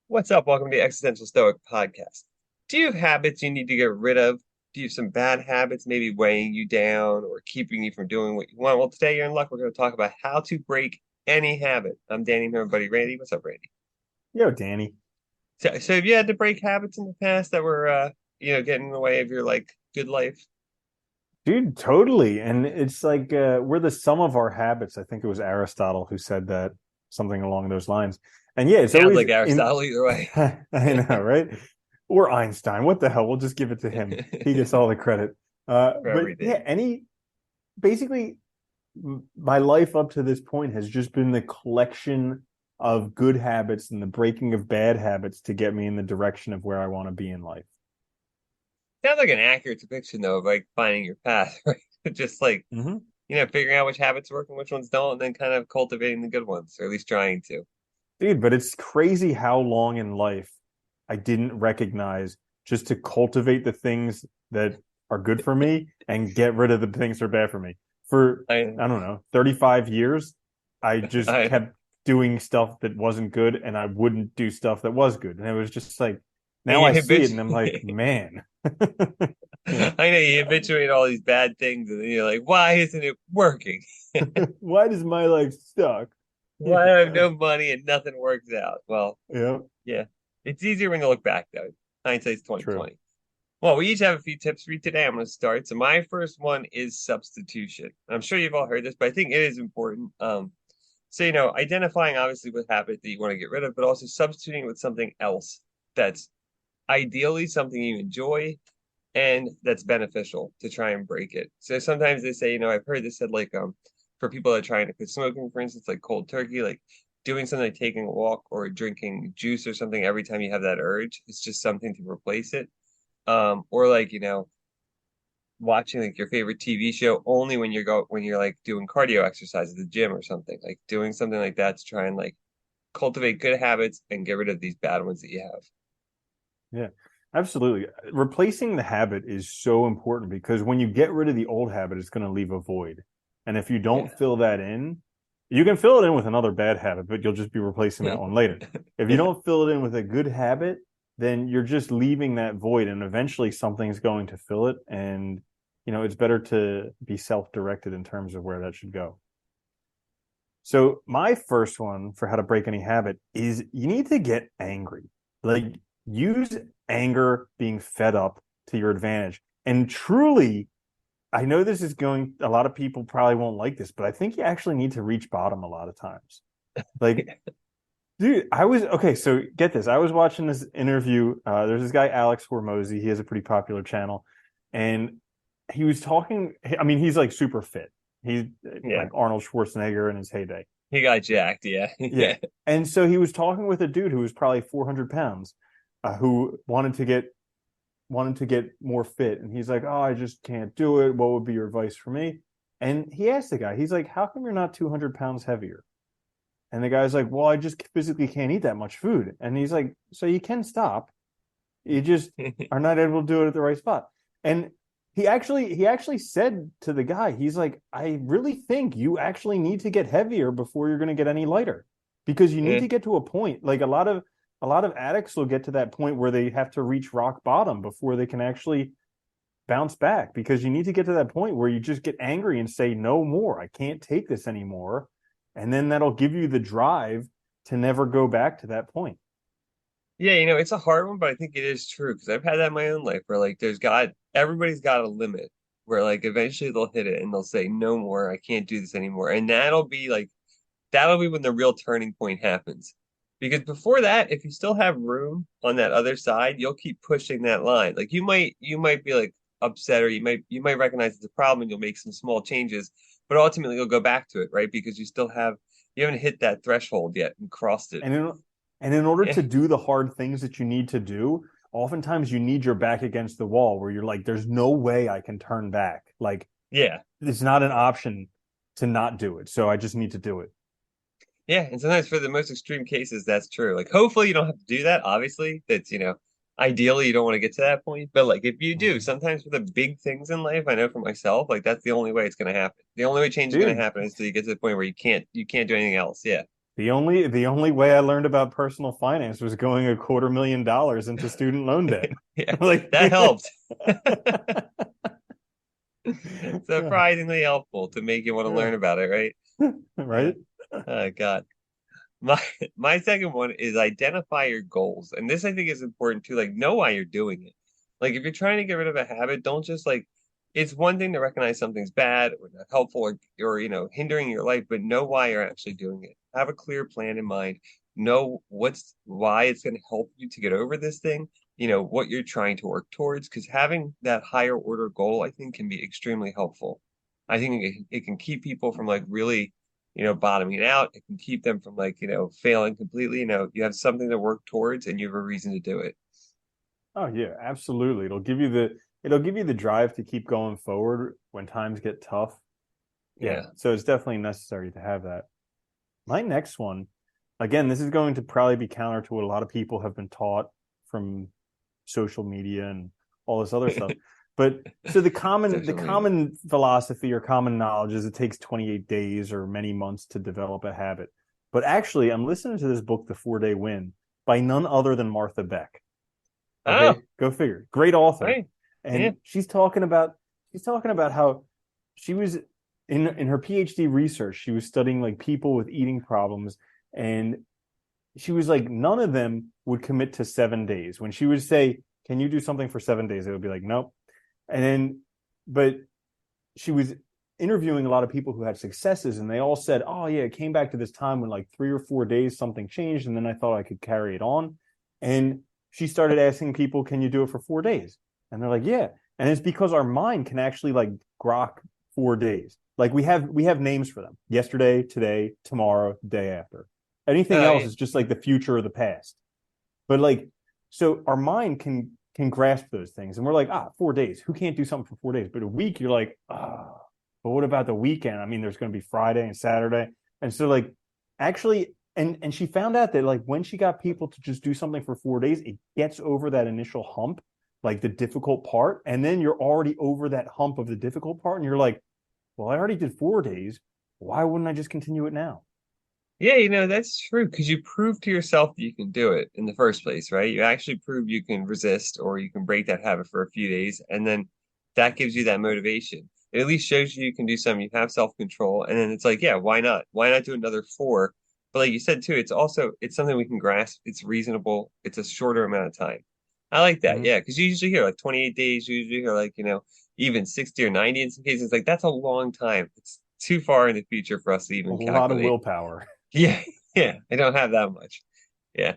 What's up? Welcome to the Existential Stoic podcast. Do you have habits you need to get rid of? Do you have some bad habits maybe weighing you down or keeping you from doing what you want? Well, today you're in luck. We're going to talk about how to break any habit. I'm Danny, here, my buddy Randy. What's up, Randy? Yo, Danny. So have you had to break habits in the past that were, getting in the way of your good life? Dude, totally. And it's like we're the sum of our habits. I think it was Aristotle who said that, something along those lines. And yeah, it's Sounds always like in Aristotle either way. I know, right? Or Einstein. What the hell? We'll just give it to him. He gets all the credit. For But yeah, everything. basically my life up to this point has just been the collection of good habits and the breaking of bad habits to get me in the direction of where I want to be in life. Sounds like an accurate depiction though of like finding your path, right? Just like, Mhm. figuring out which habits work and which ones don't, and then kind of cultivating the good ones, or at least trying to. Dude, but it's crazy how long in life I didn't recognize just to cultivate the things that are good for me and get rid of the things that are bad for me. For, I, I don't know, 35 years, I just I, kept doing stuff that wasn't good and I wouldn't do stuff that was good. And it was just like, and now you I see it and I'm like, habituate. man. Yeah. I know you habituate all these bad things, and then you're like, why isn't it working? Why does my life suck? Why do I have Yeah. no money and nothing works out? Well, Yeah. yeah, it's easier when you look back though. Hindsight's True. 2020. Well, we each have a few tips for you today. I'm going to start. So my first one is substitution. I'm sure you've all heard this, but I think it is important. Identifying obviously what habit that you want to get rid of, but also substituting with something else that's ideally something you enjoy and that's beneficial to try and break it. So sometimes they say, I've heard this said for people that are trying to quit smoking, for instance, like cold turkey, like doing something like taking a walk or drinking juice or something every time you have that urge. It's just something to replace it. Or watching like your favorite TV show only when you're like doing cardio exercise at the gym or something. Like doing something like that to try and like cultivate good habits and get rid of these bad ones that you have. Yeah, absolutely. Replacing the habit is so important because when you get rid of the old habit, it's going to leave a void. And if you don't Yeah. fill that in, you can fill it in with another bad habit, but you'll just be replacing that one later. If you Yeah. don't fill it in with a good habit, then you're just leaving that void and eventually something's going to fill it. And, it's better to be self-directed in terms of where that should go. So my first one for how to break any habit is you need to get angry. Like use anger, being fed up to your advantage. And truly, I know this is going, a lot of people probably won't like this, but I think you actually need to reach bottom a lot of times. Like, dude, okay, so get this. I was watching this interview. There's this guy, Alex Hormozy. He has a pretty popular channel. And he was talking, I mean, he's like super fit. He's Yeah. like Arnold Schwarzenegger in his heyday. He got jacked, yeah. Yeah. Yeah. And so he was talking with a dude who was probably 400 pounds, who wanted to get more fit. And he's like, "Oh, I just can't do it. What would be your advice for me?" And he asked the guy, he's like, "How come you're not 200 pounds heavier?" And the guy's like, "Well, I just physically can't eat that much food." And he's like, "So you can stop. You just are not able to do it at the right spot." And he actually said to the guy, he's like, "I really think you actually need to get heavier before you're going to get any lighter, because you need Yeah. to get to a point, like a lot of addicts will get to that point where they have to reach rock bottom before they can actually bounce back, because you need to get to that point where you just get angry and say no more. I can't take this anymore." And then that'll give you the drive to never go back to that point. Yeah, it's a hard one, but I think it is true because I've had that in my own life where like everybody's got a limit where like eventually they'll hit it and they'll say, no more, I can't do this anymore. And that'll be when the real turning point happens. Because before that, if you still have room on that other side, you'll keep pushing that line. Like you might be like upset or you might recognize it's a problem and you'll make some small changes, but ultimately you'll go back to it, right? Because you haven't hit that threshold yet and crossed it. And in order Yeah. to do the hard things that you need to do, oftentimes you need your back against the wall where you're like, there's no way I can turn back. Like, Yeah. it's not an option to not do it. So I just need to do it. Yeah, and sometimes for the most extreme cases, that's true. Like, hopefully, you don't have to do that. Obviously, ideally you don't want to get to that point. But like, if you do, Mhm. sometimes for the big things in life, I know for myself, like that's the only way it's going to happen. The only way change is going to Dude, happen is till you get to the point where you can't do anything else. Yeah, The only way I learned about personal finance was going $250,000 into student loan debt. Yeah, Like, that helped. yeah, Surprisingly helpful to make you want to yeah, learn about it, right? Yeah. right. Oh God. My my second one is identify your goals. And this I think is important too. Like know why you're doing it. Like if you're trying to get rid of a habit, don't just like it's one thing to recognize something's bad or not helpful or hindering your life, but know why you're actually doing it. Have a clear plan in mind. Know why it's going to help you to get over this thing, what you're trying to work towards, because having that higher order goal, I think, can be extremely helpful. I think it can keep people from like really bottoming out. It can keep them from like, failing completely. You have something to work towards and you have a reason to do it. Oh yeah, absolutely. It'll give you the drive to keep going forward when times get tough. Yeah, Yeah. so it's definitely necessary to have that. My next one, again, this is going to probably be counter to what a lot of people have been taught from social media and all this other stuff. But so the common the Social media. common philosophy or common knowledge is it takes 28 days or many months to develop a habit. But actually, I'm listening to this book, The 4 Day Win, by none other than Martha Beck. Oh, Okay, go figure. Great author. right. Yeah. And she's talking about how she was in her PhD research, she was studying like people with eating problems, and she was like, none of them would commit to 7 days. When she would say, "Can you do something for 7 days?" They would be like, "Nope." And then, but she was interviewing a lot of people who had successes, and they all said, "Oh yeah, it came back to this time when like 3 or 4 days something changed, and then I thought I could carry it on." And she started asking people, "Can you do it for 4 days?" And they're like, "Yeah." And it's because our mind can actually like grok 4 days. Like we have names for them: yesterday, today, tomorrow, day after. Anything Oh, else yeah. is just like the future or the past. But like, so our mind can grasp those things, and we're like, 4 days. Who can't do something for 4 days? But a week, you're like, but what about the weekend? I mean, there's going to be Friday and Saturday, and so like, actually, and she found out that like when she got people to just do something for 4 days, it gets over that initial hump, like the difficult part, and then you're already over that hump of the difficult part, and you're like, well, I already did 4 days. Why wouldn't I just continue it now? Yeah, that's true because you prove to yourself that you can do it in the first place, right? You actually prove you can resist or you can break that habit for a few days, and then that gives you that motivation. It at least shows you can do something. You have self-control, and then it's like, yeah, why not? Why not do another four? But like you said too, it's something we can grasp. It's reasonable. It's a shorter amount of time. I like that, Mm-hmm. yeah, because you usually hear like 28 days. You usually hear like even 60 or 90 in some cases. Like that's a long time. It's too far in the future for us to A even lot of calculate. willpower. Yeah, yeah, I don't have that much. Yeah.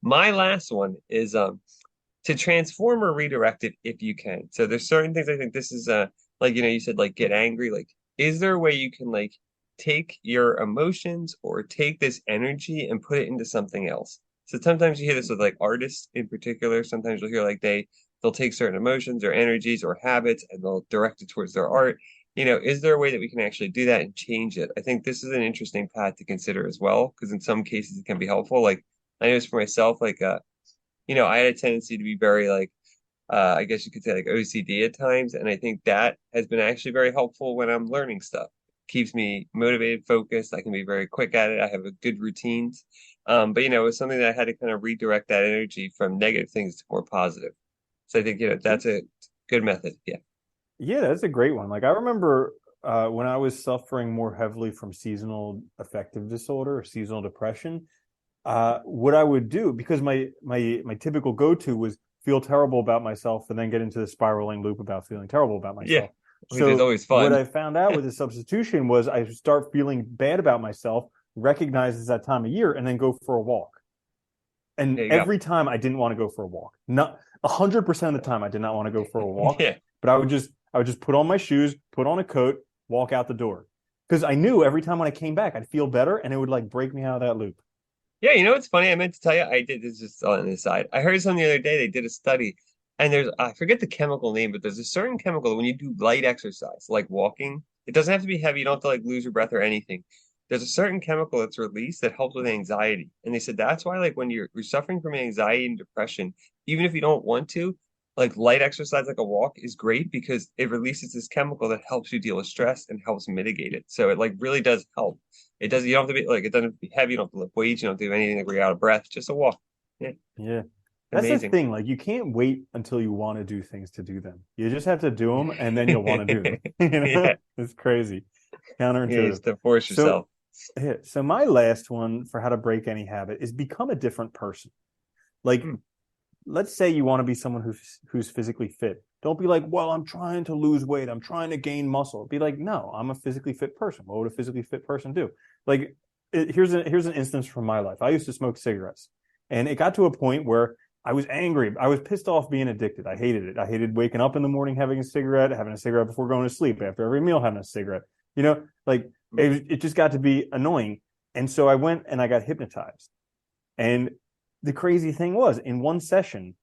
My last one is to transform or redirect it if you can. So there's certain things I think this is like you said like get angry. Like, is there a way you can like take your emotions or take this energy and put it into something else? So sometimes you hear this with like artists in particular. Sometimes you'll hear like they'll take certain emotions or energies or habits and they'll direct it towards their art. Is there a way that we can actually do that and change it? I think this is an interesting path to consider as well, because in some cases it can be helpful. Like I noticed for myself, like I had a tendency to be very like I guess you could say like OCD at times, and I think that has been actually very helpful when I'm learning stuff. Keeps me motivated, focused. I can be very quick at it. I have a good routines. But it was something that I had to kind of redirect that energy from negative things to more positive. So I think that's a good method. Yeah. Yeah, that's a great one. Like I remember when I was suffering more heavily from seasonal affective disorder or seasonal depression, what I would do, because my typical go-to was feel terrible about myself and then get into the spiraling loop about feeling terrible about Yeah. myself. Which is So always what fun. I found out with the substitution was I start feeling bad about myself, recognize it's that time of year, and then go for a walk. And There you go. every time I didn't want to go for a walk. Not 100% of the time I did not want to go for a walk, Yeah. but I would just put on my shoes, put on a coat, walk out the door. Because I knew every time when I came back, I'd feel better and it would like break me out of that loop. Yeah, what's funny? I meant to tell you, I did this just on the side. I heard something the other day. They did a study, and I forget the chemical name, but there's a certain chemical that when you do light exercise, like walking, it doesn't have to be heavy. You don't have to like lose your breath or anything. There's a certain chemical that's released that helps with anxiety, and they said that's why like when you're suffering from anxiety and depression, even if you don't want to, like light exercise, like a walk, is great because it releases this chemical that helps you deal with stress and helps mitigate it. So it like really does help. It does. You don't have to be like it doesn't have to be heavy. You don't have to lift weights. You don't have to do anything where you're out of breath. Just a walk. Yeah, Yeah. That's the amazing. thing. Like, you can't wait until you want to do things to do them. You just have to do them, and then you'll want to do them. Yeah, It's crazy, yeah. You counterintuitive. just to force So, yourself. yeah, so my last one for how to break any habit is become a different person. Like, Hmm. let's say you want to be someone who's physically fit. Don't be like, well, I'm trying to lose weight. I'm trying to gain muscle. Be like, no, I'm a physically fit person. What would a physically fit person do? Like, here's an instance from my life. I used to smoke cigarettes, and it got to a point where I was angry. I was pissed off being addicted. I hated it. I hated waking up in the morning having a cigarette before going to sleep, after every meal having a cigarette. Like, it just got to be annoying. And so I went and I got hypnotized. And the crazy thing was, in one session,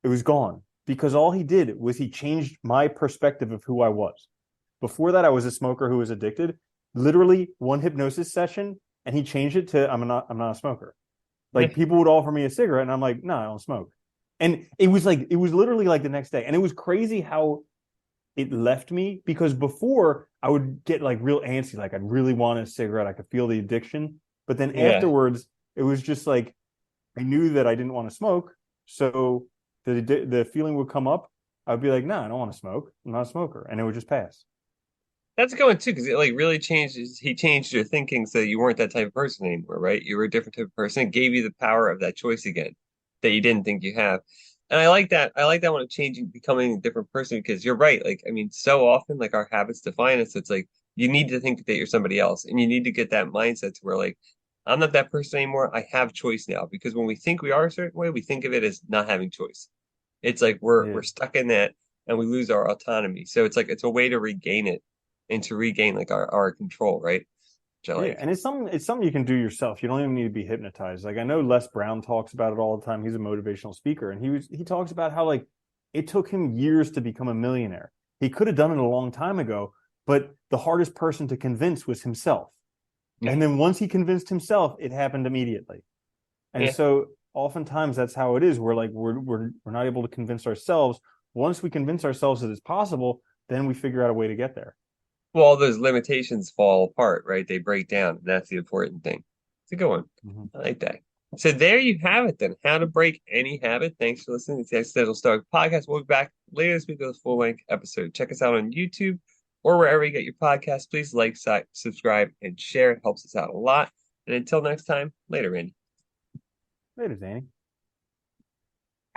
it was gone because all he did was he changed my perspective of who I was. Before that, I was a smoker who was addicted. Literally one hypnosis session, and he changed it to I'm not a smoker. Yeah. Like, people would offer me a cigarette, and I'm like, no, I don't smoke. And it was literally like the next day, and it was crazy how it left me, because before I would get like real antsy, like I'd really want a cigarette. I could feel the addiction, but then Yeah. afterwards, it was just like I knew that I didn't want to smoke, so the feeling would come up. I'd be like, "No, nah, I don't want to smoke. I'm not a smoker," and it would just pass. That's going too, because it like really changes. He changed your thinking so you weren't that type of person anymore, right? You were a different type of person. It gave you the power of that choice again that you didn't think you have. And I like that. I like that one of changing, becoming a different person because you're right. Like, I mean, so often like our habits define us. It's like you need to think that you're somebody else and you need to get that mindset to where like, I'm not that person anymore. I have choice now. Because when we think we are a certain way, we think of it as not having choice. It's like Yeah, we're stuck in that and we lose our autonomy. So it's like it's a way to regain it and to regain like our control, right? Which I yeah, like. and it's something you can do yourself. You don't even need to be hypnotized. Like, I know Les Brown talks about it all the time. He's a motivational speaker, and he talks about how, like, it took him years to become a millionaire. He could have done it a long time ago, but the hardest person to convince was himself. Yeah. And then once he convinced himself, it happened immediately. And Yeah. so oftentimes that's how it is. We're like we're not able to convince ourselves. Once we convince ourselves that it's possible, then we figure out a way to get there. Well, all those limitations fall apart, right? They break down. And that's the important thing. It's a good one. Mm-hmm. I like that. So there you have it then. How to break any habit. Thanks for listening to the Existential Stoic podcast. We'll be back later this week with a full-length episode. Check us out on YouTube or wherever you get your podcasts. Please like, subscribe, and share. It helps us out a lot. And until next time, later, Randy. Later, Danny.